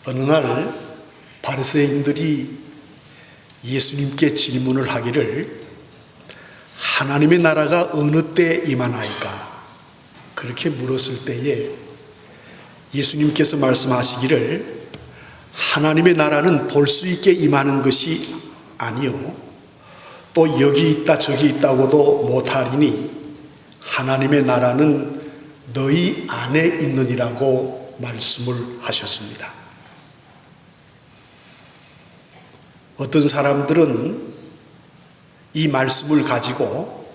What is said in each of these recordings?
어느 날 바리새인들이 예수님께 질문을 하기를 하나님의 나라가 어느 때 임하나이까? 그렇게 물었을 때에 예수님께서 말씀하시기를 하나님의 나라는 볼 수 있게 임하는 것이 아니요 또 여기 있다 저기 있다고도 못하리니 하나님의 나라는 너희 안에 있느니라고 말씀을 하셨습니다. 어떤 사람들은 이 말씀을 가지고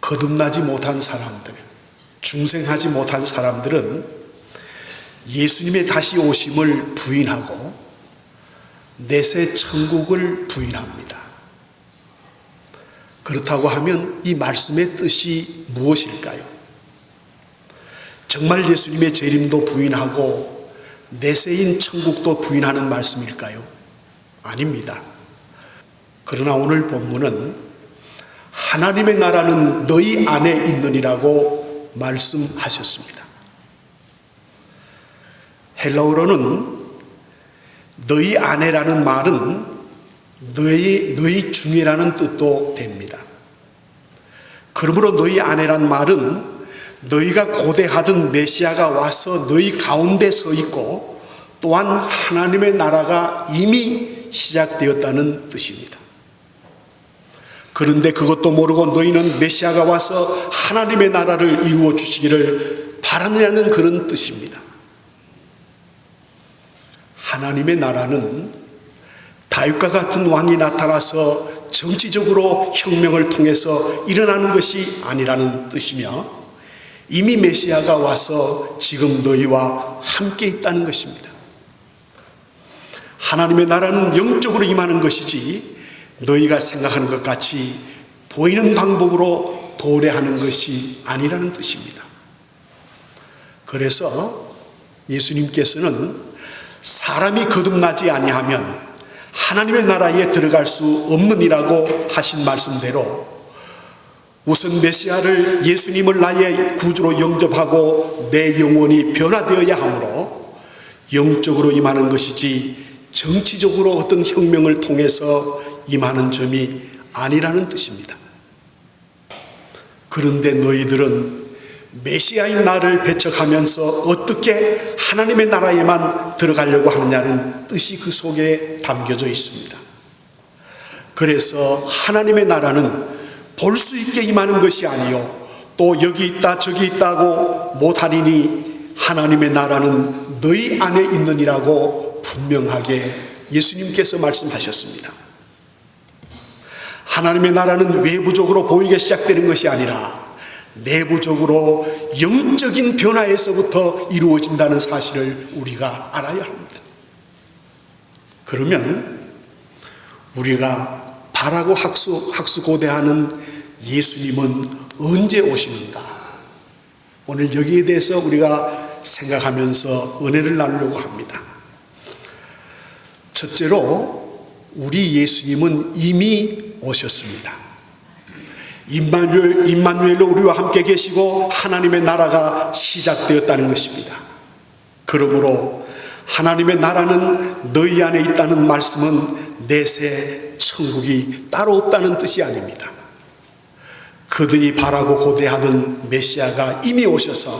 거듭나지 못한 사람들, 중생하지 못한 사람들은 예수님의 다시 오심을 부인하고 내세 천국을 부인합니다. 그렇다고 하면 이 말씀의 뜻이 무엇일까요? 정말 예수님의 재림도 부인하고 내세인 천국도 부인하는 말씀일까요? 아닙니다. 그러나 오늘 본문은 하나님의 나라는 너희 안에 있느니라고 말씀하셨습니다. 헬라어로는 너희 안에라는 말은 너희 중에라는 뜻도 됩니다. 그러므로 너희 안에란 말은 너희가 고대하던 메시아가 와서 너희 가운데 서 있고 또한 하나님의 나라가 이미 시작되었다는 뜻입니다. 그런데 그것도 모르고 너희는 메시아가 와서 하나님의 나라를 이루어 주시기를 바라느냐는 그런 뜻입니다. 하나님의 나라는 다윗과 같은 왕이 나타나서 정치적으로 혁명을 통해서 일어나는 것이 아니라는 뜻이며 이미 메시아가 와서 지금 너희와 함께 있다는 것입니다. 하나님의 나라는 영적으로 임하는 것이지 너희가 생각하는 것 같이 보이는 방법으로 도래하는 것이 아니라는 뜻입니다. 그래서 예수님께서는 사람이 거듭나지 아니하면 하나님의 나라에 들어갈 수 없느니라고 하신 말씀대로 우선 메시아를 예수님을 나의 구주로 영접하고 내 영혼이 변화되어야 하므로 영적으로 임하는 것이지 정치적으로 어떤 혁명을 통해서 임하는 점이 아니라는 뜻입니다. 그런데 너희들은 메시아인 나를 배척하면서 어떻게 하나님의 나라에만 들어가려고 하느냐는 뜻이 그 속에 담겨져 있습니다. 그래서 하나님의 나라는 볼 수 있게 임하는 것이 아니요 또 여기 있다 저기 있다고 못하리니 하나님의 나라는 너희 안에 있느니라고 분명하게 예수님께서 말씀하셨습니다. 하나님의 나라는 외부적으로 보이게 시작되는 것이 아니라 내부적으로 영적인 변화에서부터 이루어진다는 사실을 우리가 알아야 합니다. 그러면 우리가 바라고 학수고대하는 예수님은 언제 오시는가? 오늘 여기에 대해서 우리가 생각하면서 은혜를 나누려고 합니다. 첫째로 우리 예수님은 이미 오셨습니다. 임마누엘로 우리와 함께 계시고 하나님의 나라가 시작되었다는 것입니다. 그러므로 하나님의 나라는 너희 안에 있다는 말씀은 내세 천국이 따로 없다는 뜻이 아닙니다. 그들이 바라고 고대하는 메시아가 이미 오셔서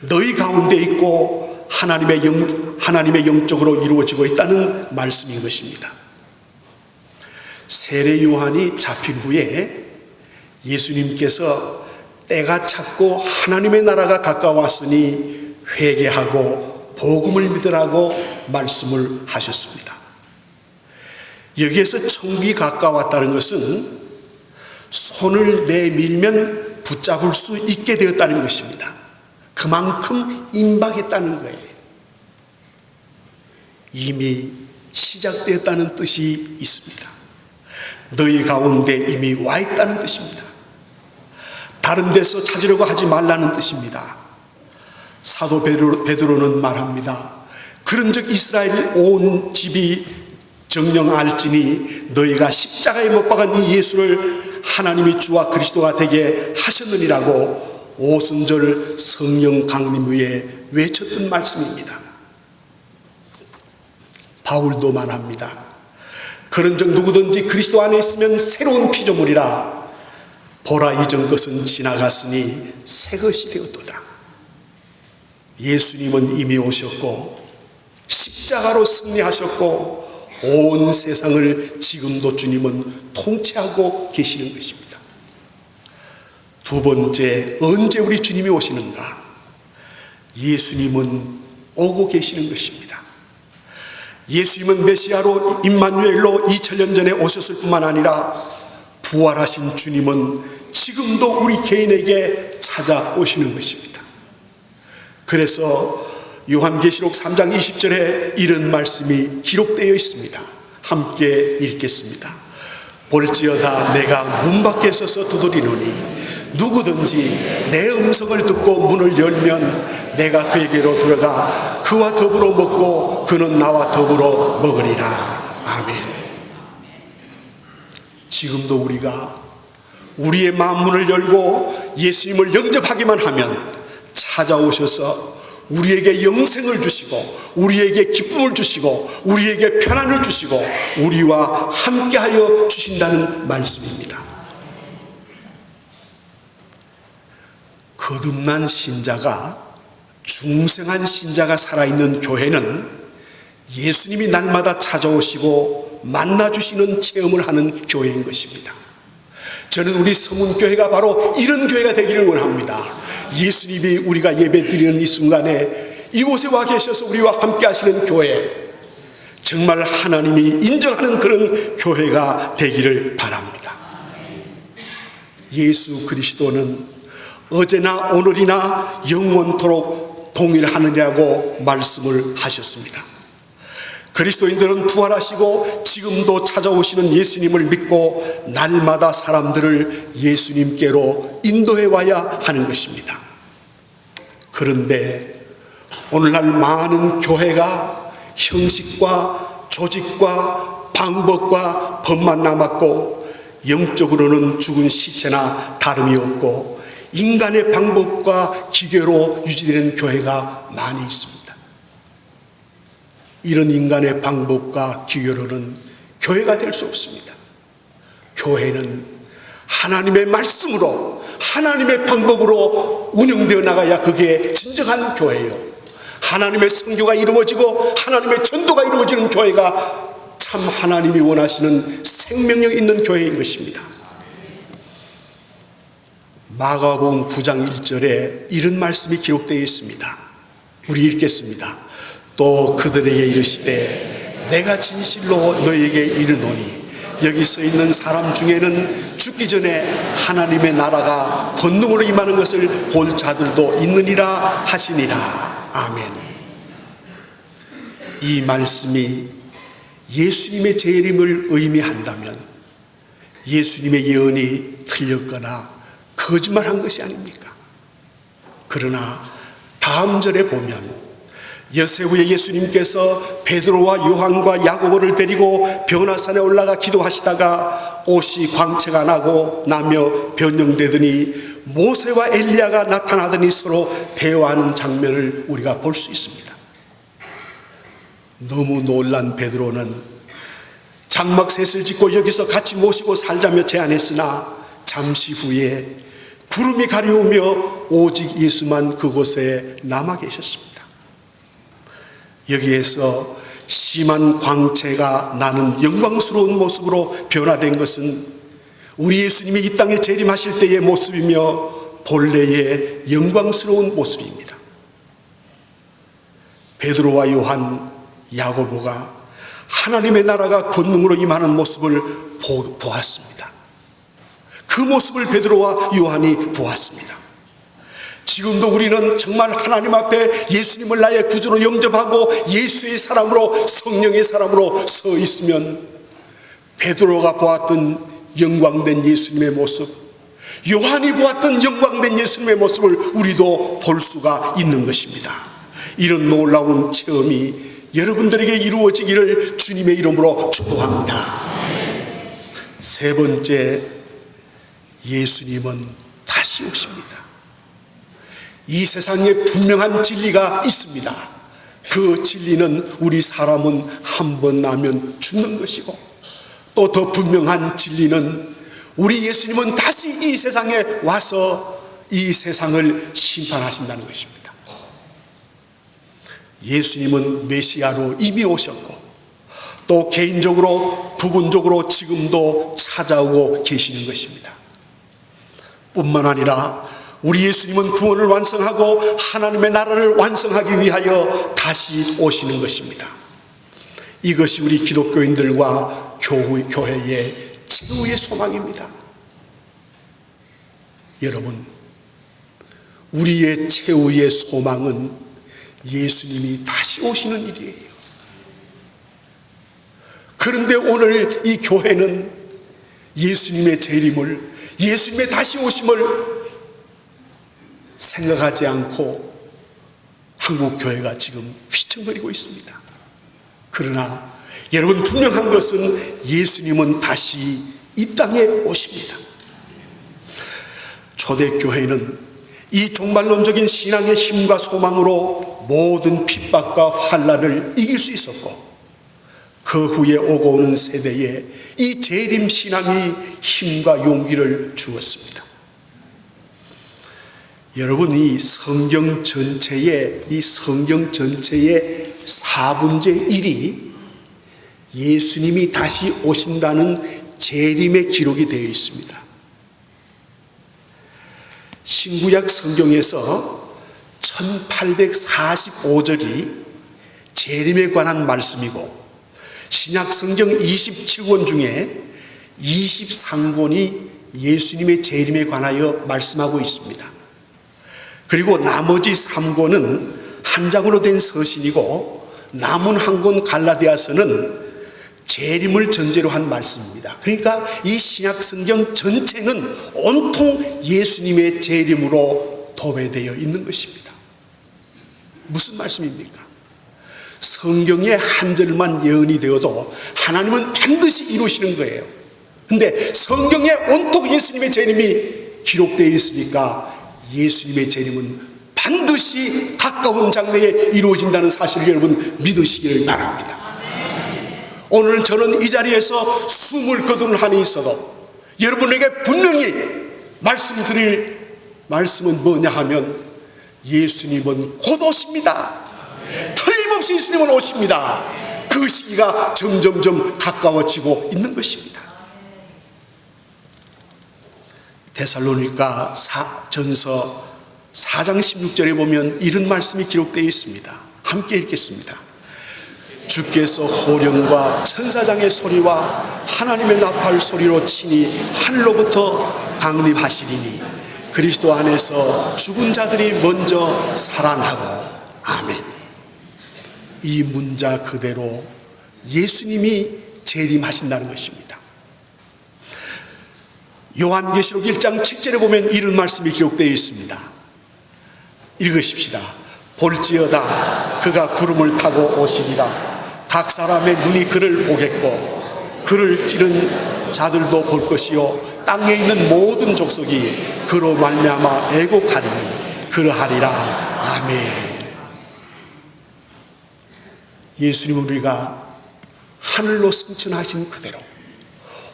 너희 가운데 있고 하나님의 영적으로 이루어지고 있다는 말씀인 것입니다. 세례 요한이 잡힌 후에 예수님께서 때가 찼고 하나님의 나라가 가까웠으니 회개하고 복음을 믿으라고 말씀을 하셨습니다. 여기에서 천국이 가까웠다는 것은 손을 내밀면 붙잡을 수 있게 되었다는 것입니다. 그만큼 임박했다는 거예요. 이미 시작되었다는 뜻이 있습니다. 너희 가운데 이미 와 있다는 뜻입니다. 다른 데서 찾으려고 하지 말라는 뜻입니다. 사도 베드로는 말합니다. 그런즉 이스라엘 온 집이 정령 알지니 너희가 십자가에 못 박은 이 예수를 하나님이 주와 그리스도가 되게 하셨느니라고 오순절 성령 강림 후에 외쳤던 말씀입니다. 바울도 말합니다. 그런즉 누구든지 그리스도 안에 있으면 새로운 피조물이라. 보라, 이전 것은 지나갔으니 새 것이 되었도다. 예수님은 이미 오셨고 십자가로 승리하셨고 온 세상을 지금도 주님은 통치하고 계시는 것입니다. 두 번째, 언제 우리 주님이 오시는가? 예수님은 오고 계시는 것입니다. 예수님은 메시아로 임마누엘로 2000년 전에 오셨을 뿐만 아니라 부활하신 주님은 지금도 우리 개인에게 찾아오시는 것입니다. 그래서 요한계시록 3장 20절에 이런 말씀이 기록되어 있습니다. 함께 읽겠습니다. 볼지어다 내가 문 밖에 서서 두드리노니 누구든지 내 음성을 듣고 문을 열면 내가 그에게로 들어가 그와 더불어 먹고 그는 나와 더불어 먹으리라. 아멘. 지금도 우리가 우리의 마음 문을 열고 예수님을 영접하기만 하면 찾아오셔서 우리에게 영생을 주시고 우리에게 기쁨을 주시고 우리에게 편안을 주시고 우리와 함께하여 주신다는 말씀입니다. 거듭난 신자가, 중생한 신자가 살아있는 교회는 예수님이 날마다 찾아오시고 만나주시는 체험을 하는 교회인 것입니다. 저는 우리 성운교회가 바로 이런 교회가 되기를 원합니다. 예수님이 우리가 예배 드리는 이 순간에 이곳에 와 계셔서 우리와 함께 하시는 교회, 정말 하나님이 인정하는 그런 교회가 되기를 바랍니다. 예수 그리스도는 어제나 오늘이나 영원토록 동일하느냐고 말씀을 하셨습니다. 그리스도인들은 부활하시고 지금도 찾아오시는 예수님을 믿고 날마다 사람들을 예수님께로 인도해 와야 하는 것입니다. 그런데 오늘날 많은 교회가 형식과 조직과 방법과 법만 남았고 영적으로는 죽은 시체나 다름이 없고 인간의 방법과 기계로 유지되는 교회가 많이 있습니다. 이런 인간의 방법과 기교로는 교회가 될 수 없습니다. 교회는 하나님의 말씀으로, 하나님의 방법으로 운영되어 나가야 그게 진정한 교회예요. 하나님의 선교가 이루어지고 하나님의 전도가 이루어지는 교회가 참 하나님이 원하시는 생명력 있는 교회인 것입니다. 마가복음 9장 1절에 이런 말씀이 기록되어 있습니다. 우리 읽겠습니다. 또 그들에게 이르시되 내가 진실로 너희에게 이르노니 여기 서 있는 사람 중에는 죽기 전에 하나님의 나라가 권능으로 임하는 것을 볼 자들도 있느니라 하시니라. 아멘. 이 말씀이 예수님의 재림을 의미한다면 예수님의 예언이 틀렸거나 거짓말한 것이 아닙니까? 그러나 다음 절에 보면 엿새 후에 예수님께서 베드로와 요한과 야고보를 데리고 변화산에 올라가 기도하시다가 옷이 광채가 나며 변형되더니 모세와 엘리야가 나타나더니 서로 대화하는 장면을 우리가 볼 수 있습니다. 너무 놀란 베드로는 장막 셋을 짓고 여기서 같이 모시고 살자며 제안했으나 잠시 후에 구름이 가려우며 오직 예수만 그곳에 남아 계셨습니다. 여기에서 심한 광채가 나는 영광스러운 모습으로 변화된 것은 우리 예수님이 이 땅에 재림하실 때의 모습이며 본래의 영광스러운 모습입니다. 베드로와 요한, 야고보가 하나님의 나라가 권능으로 임하는 모습을 보았습니다. 그 모습을 베드로와 요한이 보았습니다. 지금도 우리는 정말 하나님 앞에 예수님을 나의 구주로 영접하고 예수의 사람으로, 성령의 사람으로 서 있으면 베드로가 보았던 영광된 예수님의 모습, 요한이 보았던 영광된 예수님의 모습을 우리도 볼 수가 있는 것입니다. 이런 놀라운 체험이 여러분들에게 이루어지기를 주님의 이름으로 축복합니다. 세 번째, 예수님은 다시 오십니다. 이 세상에 분명한 진리가 있습니다. 그 진리는 우리 사람은 한 번 나면 죽는 것이고, 또 더 분명한 진리는 우리 예수님은 다시 이 세상에 와서 이 세상을 심판하신다는 것입니다. 예수님은 메시아로 이미 오셨고, 또 개인적으로 부분적으로 지금도 찾아오고 계시는 것입니다. 뿐만 아니라 우리 예수님은 구원을 완성하고 하나님의 나라를 완성하기 위하여 다시 오시는 것입니다. 이것이 우리 기독교인들과 교회의 최후의 소망입니다. 여러분, 우리의 최후의 소망은 예수님이 다시 오시는 일이에요. 그런데 오늘 이 교회는 예수님의 재림을, 예수님의 다시 오심을 생각하지 않고 한국 교회가 지금 휘청거리고 있습니다. 그러나 여러분, 분명한 것은 예수님은 다시 이 땅에 오십니다. 초대교회는 이 종말론적인 신앙의 힘과 소망으로 모든 핍박과 환난을 이길 수 있었고, 그 후에 오고 오는 세대에 이 재림 신앙이 힘과 용기를 주었습니다. 여러분, 이 성경 전체의 4분의 1이 예수님이 다시 오신다는 재림의 기록이 되어 있습니다. 신구약 성경에서 1845절이 재림에 관한 말씀이고, 신약 성경 27권 중에 23권이 예수님의 재림에 관하여 말씀하고 있습니다. 그리고 나머지 3권은 한 장으로 된 서신이고, 남은 한 권 갈라디아서는 재림을 전제로 한 말씀입니다. 그러니까 이 신약 성경 전체는 온통 예수님의 재림으로 도배되어 있는 것입니다. 무슨 말씀입니까? 성경의 한 절만 예언이 되어도 하나님은 반드시 이루시는 거예요. 근데 성경에 온통 예수님의 재림이 기록되어 있으니까 예수님의 재림은 반드시 가까운 장래에 이루어진다는 사실을 여러분 믿으시기를 바랍니다. 오늘 저는 이 자리에서 숨을 거두는 한이 있어도 여러분에게 분명히 말씀드릴 말씀은 뭐냐 하면, 예수님은 곧 오십니다. 틀림없이 예수님은 오십니다. 그 시기가 점점점 가까워지고 있는 것입니다. 데살로니가 전서 4장 16절에 보면 이런 말씀이 기록되어 있습니다. 함께 읽겠습니다. 주께서 호령과 천사장의 소리와 하나님의 나팔 소리로 친히 하늘로부터 강림하시리니 그리스도 안에서 죽은 자들이 먼저 살아나고. 아멘. 이 문자 그대로 예수님이 재림하신다는 것입니다. 요한계시록 1장 7절에 보면 이런 말씀이 기록되어 있습니다. 읽으십시다. 볼지어다 그가 구름을 타고 오시리라. 각 사람의 눈이 그를 보겠고 그를 찌른 자들도 볼 것이요 땅에 있는 모든 족속이 그로 말미암아 애곡하리니 그러하리라. 아멘. 예수님은 우리가 하늘로 승천하신 그대로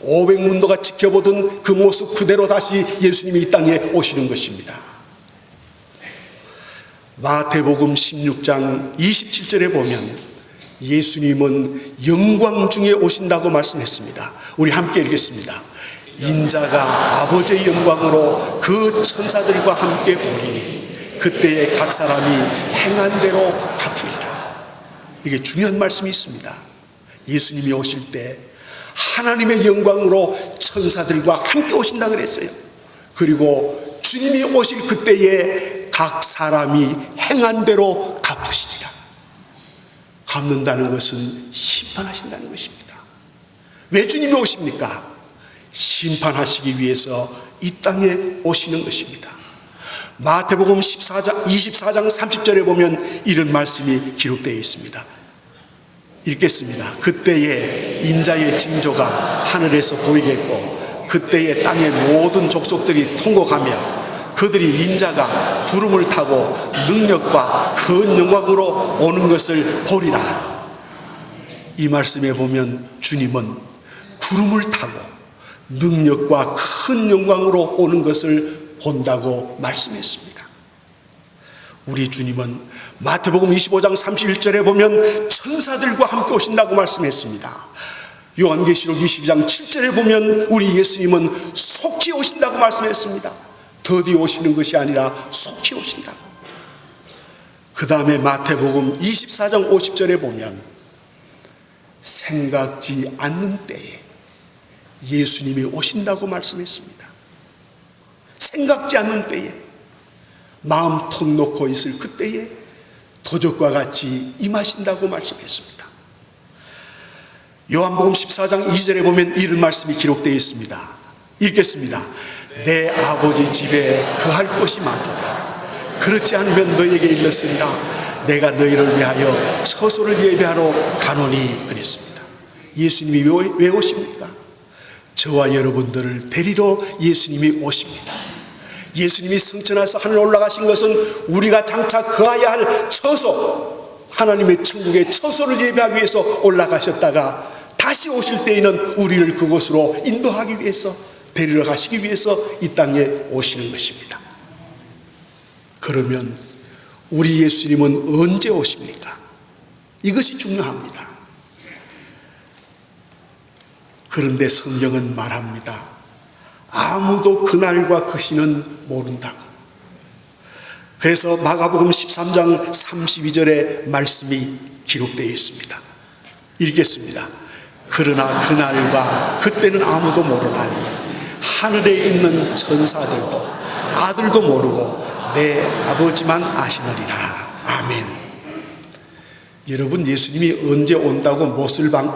500문도가 지켜보던 그 모습 그대로 다시 예수님이 이 땅에 오시는 것입니다. 마태복음 16장 27절에 보면 예수님은 영광 중에 오신다고 말씀했습니다. 우리 함께 읽겠습니다. 인자가 아버지의 영광으로 그 천사들과 함께 오리니 그때에 각 사람이 행한 대로 갚으리라. 이게 중요한 말씀이 있습니다. 예수님이 오실 때 하나님의 영광으로 천사들과 함께 오신다 그랬어요. 그리고 주님이 오실 그때에 각 사람이 행한 대로 갚으시리라. 갚는다는 것은 심판하신다는 것입니다. 왜 주님이 오십니까? 심판하시기 위해서 이 땅에 오시는 것입니다. 마태복음 24장 30절에 보면 이런 말씀이 기록되어 있습니다. 읽겠습니다. 그때에 인자의 징조가 하늘에서 보이겠고 그때에 땅의 모든 족속들이 통곡하며 그들이 인자가 구름을 타고 능력과 큰 영광으로 오는 것을 보리라. 이 말씀에 보면 주님은 구름을 타고 능력과 큰 영광으로 오는 것을 본다고 말씀했습니다. 우리 주님은 마태복음 25장 31절에 보면 천사들과 함께 오신다고 말씀했습니다. 요한계시록 22장 7절에 보면 우리 예수님은 속히 오신다고 말씀했습니다. 더디 오시는 것이 아니라 속히 오신다고. 그 다음에 마태복음 24장 50절에 보면 생각지 않는 때에 예수님이 오신다고 말씀했습니다. 생각지 않는 때에, 마음 턱 놓고 있을 그때에 도적과 같이 임하신다고 말씀했습니다. 요한복음 14장 2절에 보면 이런 말씀이 기록되어 있습니다. 읽겠습니다. 내 아버지 집에 거할 곳이 많도다. 그렇지 않으면 너희에게 일렀으리라. 내가 너희를 위하여 처소를 예배하러 가노니 그랬습니다. 예수님이 왜 오십니까? 저와 여러분들을 데리러 예수님이 오십니다. 예수님이 성천에서 하늘 올라가신 것은 우리가 장차 거해야 할 처소, 하나님의 천국의 처소를 예배하기 위해서 올라가셨다가 다시 오실 때에는 우리를 그곳으로 인도하기 위해서, 데리러 가시기 위해서 이 땅에 오시는 것입니다. 그러면 우리 예수님은 언제 오십니까? 이것이 중요합니다. 그런데 성경은 말합니다. 아무도 그날과 그 시는 모른다고. 그래서 마가복음 13장 32절의 말씀이 기록되어 있습니다. 읽겠습니다. 그러나 그날과 그때는 아무도 모르나니 하늘에 있는 천사들도 아들도 모르고 내 아버지만 아시느니라. 아멘. 여러분, 예수님이 언제 온다고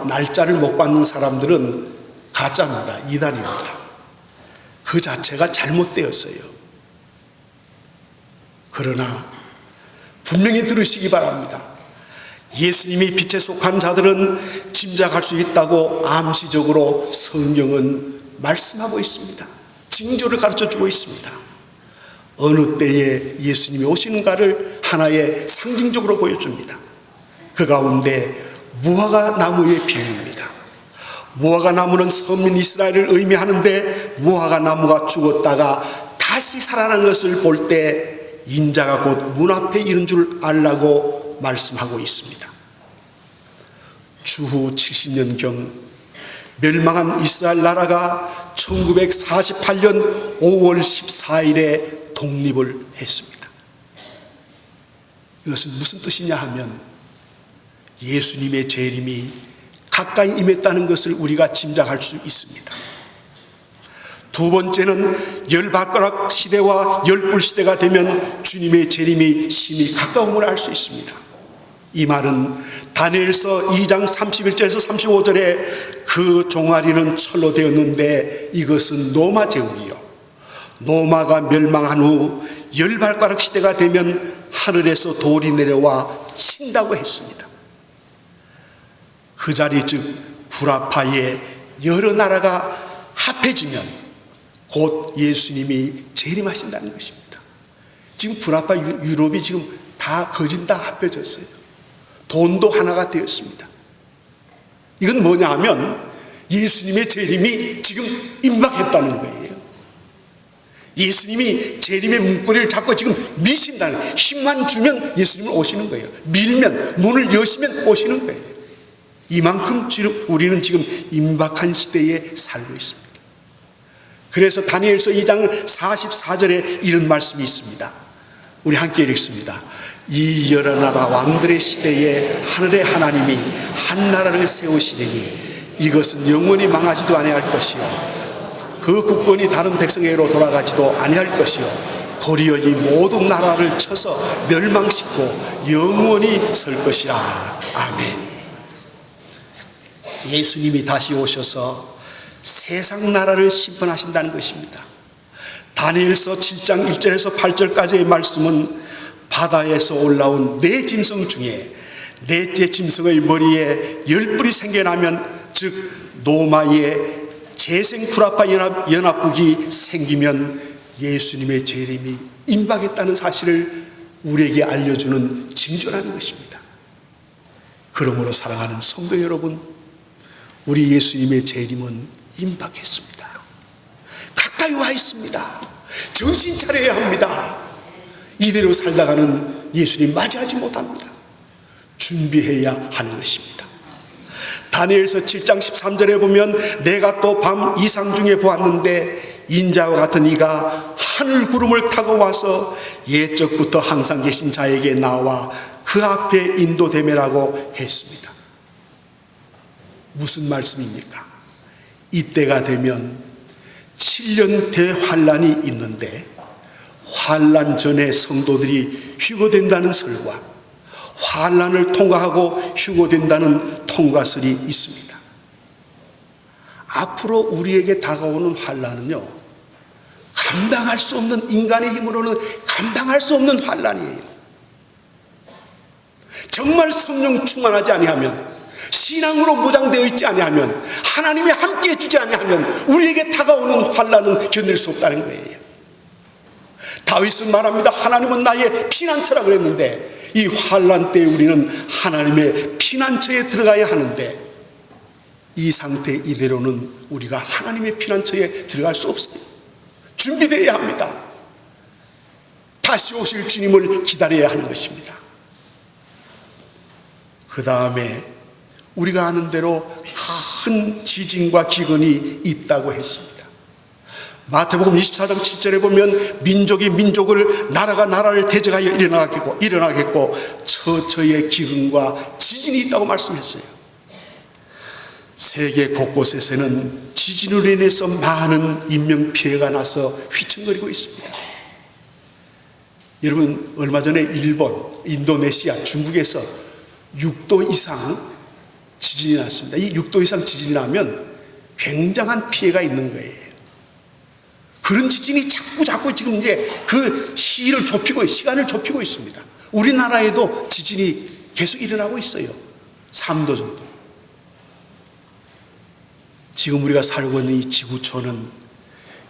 날짜를 못 받는 사람들은 가짜입니다. 이단입니다. 그 자체가 잘못되었어요. 그러나 분명히 들으시기 바랍니다. 예수님이 빛에 속한 자들은 짐작할 수 있다고 암시적으로 성경은 말씀하고 있습니다. 징조를 가르쳐주고 있습니다. 어느 때에 예수님이 오시는가를 하나의 상징적으로 보여줍니다. 그 가운데 무화과 나무의 비유입니다. 무화과 나무는 선민 이스라엘을 의미하는데 무화과 나무가 죽었다가 다시 살아난 것을 볼 때 인자가 곧 문 앞에 이른 줄 알라고 말씀하고 있습니다. 주후 70년경 멸망한 이스라엘 나라가 1948년 5월 14일에 독립을 했습니다. 이것은 무슨 뜻이냐 하면 예수님의 재림이 가까이 임했다는 것을 우리가 짐작할 수 있습니다. 두 번째는 열발가락 시대와 열불 시대가 되면 주님의 재림이 심히 가까움을 알 수 있습니다. 이 말은 다니엘서 2장 31절에서 35절에 그 종아리는 철로 되었는데 이것은 로마 제국이요, 로마가 멸망한 후 열발가락 시대가 되면 하늘에서 돌이 내려와 친다고 했습니다. 그 자리 즉 구라파에 여러 나라가 합해지면 곧 예수님이 재림하신다는 것입니다. 지금 구라파 유럽이 지금 다 거진 다 합해졌어요. 돈도 하나가 되었습니다. 이건 뭐냐 하면 예수님의 재림이 지금 임박했다는 거예요. 예수님이 재림의 문고리를 잡고 지금 미신다는, 힘만 주면 예수님은 오시는 거예요. 밀면, 문을 여시면 오시는 거예요. 이만큼 우리는 지금 임박한 시대에 살고 있습니다. 그래서 다니엘서 2장 44절에 이런 말씀이 있습니다. 우리 함께 읽습니다. 이 여러 나라 왕들의 시대에 하늘의 하나님이 한 나라를 세우시리니 이것은 영원히 망하지도 아니할 것이요 그 국권이 다른 백성에게로 돌아가지도 아니할 것이요 도리어 이 모든 나라를 쳐서 멸망시키고 영원히 설 것이라. 아멘. 예수님이 다시 오셔서 세상 나라를 심판하신다는 것입니다. 다니엘서 7장 1절에서 8절까지의 말씀은 바다에서 올라온 네 짐승 중에 넷째 짐승의 머리에 열뿔이 생겨나면 즉 노마의 재생 구라파 연합국이 생기면 예수님의 재림이 임박했다는 사실을 우리에게 알려주는 징조라는 것입니다. 그러므로 사랑하는 성도 여러분, 우리 예수님의 재림은 임박했습니다. 가까이 와 있습니다. 정신 차려야 합니다. 이대로 살다가는 예수님 맞이하지 못합니다. 준비해야 하는 것입니다. 다니엘서 7장 13절에 보면 내가 또 밤 이상 중에 보았는데 인자와 같은 이가 하늘 구름을 타고 와서 옛적부터 항상 계신 자에게 나와 그 앞에 인도되매라고 했습니다. 무슨 말씀입니까? 이때가 되면 7년 대환란이 있는데 환란 전에 성도들이 휴거된다는 설과 환란을 통과하고 휴거된다는 통과설이 있습니다. 앞으로 우리에게 다가오는 환란은요, 감당할 수 없는, 인간의 힘으로는 감당할 수 없는 환란이에요. 정말 성령 충만하지 아니하면, 신앙으로 무장되어 있지 아니하면, 하나님이 함께해 주지 아니하면 우리에게 다가오는 환란은 견딜 수 없다는 거예요. 다윗은 말합니다. 하나님은 나의 피난처라 그랬는데 이 환란 때에 우리는 하나님의 피난처에 들어가야 하는데 이 상태 이대로는 우리가 하나님의 피난처에 들어갈 수 없어요. 준비되어야 합니다. 다시 오실 주님을 기다려야 하는 것입니다. 그 다음에 우리가 아는 대로 큰 지진과 기근이 있다고 했습니다. 마태복음 24장 7절에 보면 민족이 민족을, 나라가 나라를 대적하여 일어나겠고 처처의 기근과 지진이 있다고 말씀했어요. 세계 곳곳에서는 지진으로 인해서 많은 인명피해가 나서 휘청거리고 있습니다. 여러분, 얼마 전에 일본, 인도네시아, 중국에서 6도 이상 지진이 났습니다. 이 6도 이상 지진이 나면 굉장한 피해가 있는 거예요. 그런 지진이 자꾸 지금 이제 그 시간을 좁히고 있습니다. 우리나라에도 지진이 계속 일어나고 있어요. 3도 정도. 지금 우리가 살고 있는 이 지구촌은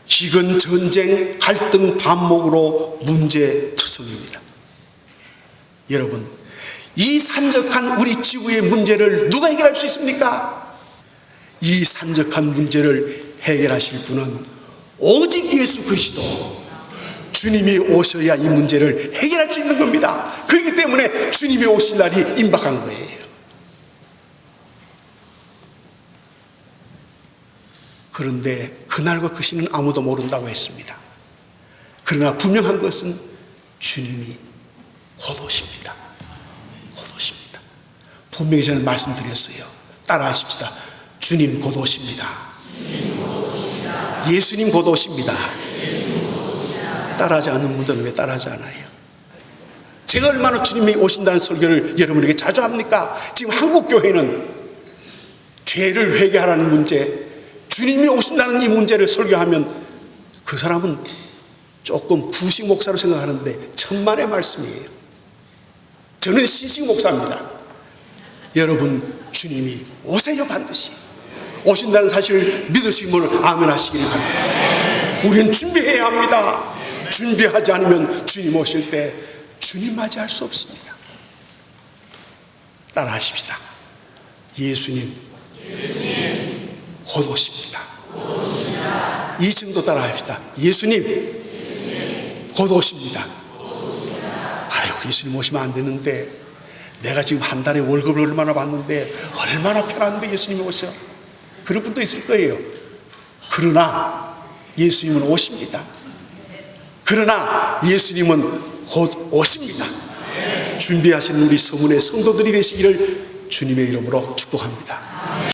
기근, 전쟁, 갈등, 반목으로 문제투성입니다. 여러분, 이 산적한 우리 지구의 문제를 누가 해결할 수 있습니까? 이 산적한 문제를 해결하실 분은 오직 예수 그리스도, 주님이 오셔야 이 문제를 해결할 수 있는 겁니다. 그렇기 때문에 주님이 오실 날이 임박한 거예요. 그런데 그날과 그 시는 아무도 모른다고 했습니다. 그러나 분명한 것은 주님이 곧 오십니다. 곧 오십니다. 분명히 저는 말씀드렸어요. 따라하십시다. 주님 곧 오십니다. 예수님 곧 오십니다. 따라하지 않는 분들은 왜 따라하지 않아요? 제가 얼마나 주님이 오신다는 설교를 여러분에게 자주 합니까? 지금 한국 교회는 죄를 회개하라는 문제, 주님이 오신다는 이 문제를 설교하면 그 사람은 조금 부식 목사로 생각하는데 천만의 말씀이에요. 저는 신식 목사입니다. 여러분, 주님이 오세요. 반드시 오신다는 사실을 믿으시면 아멘 하시길 바랍니다. 우리는 준비해야 합니다. 준비하지 않으면 주님 오실 때 주님 맞이할 수 없습니다. 따라하십시다. 예수님 곧 오십니다. 이 정도 따라합시다. 예수님 곧 오십니다. 아유, 예수님 오시면 안 되는데, 내가 지금 한 달에 월급을 얼마나 받는데 얼마나 편한데 예수님이 오셔. 그런 분도 있을 거예요. 그러나 예수님은 오십니다. 그러나 예수님은 곧 오십니다. 준비하신 우리 서문의 성도들이 되시기를 주님의 이름으로 축복합니다.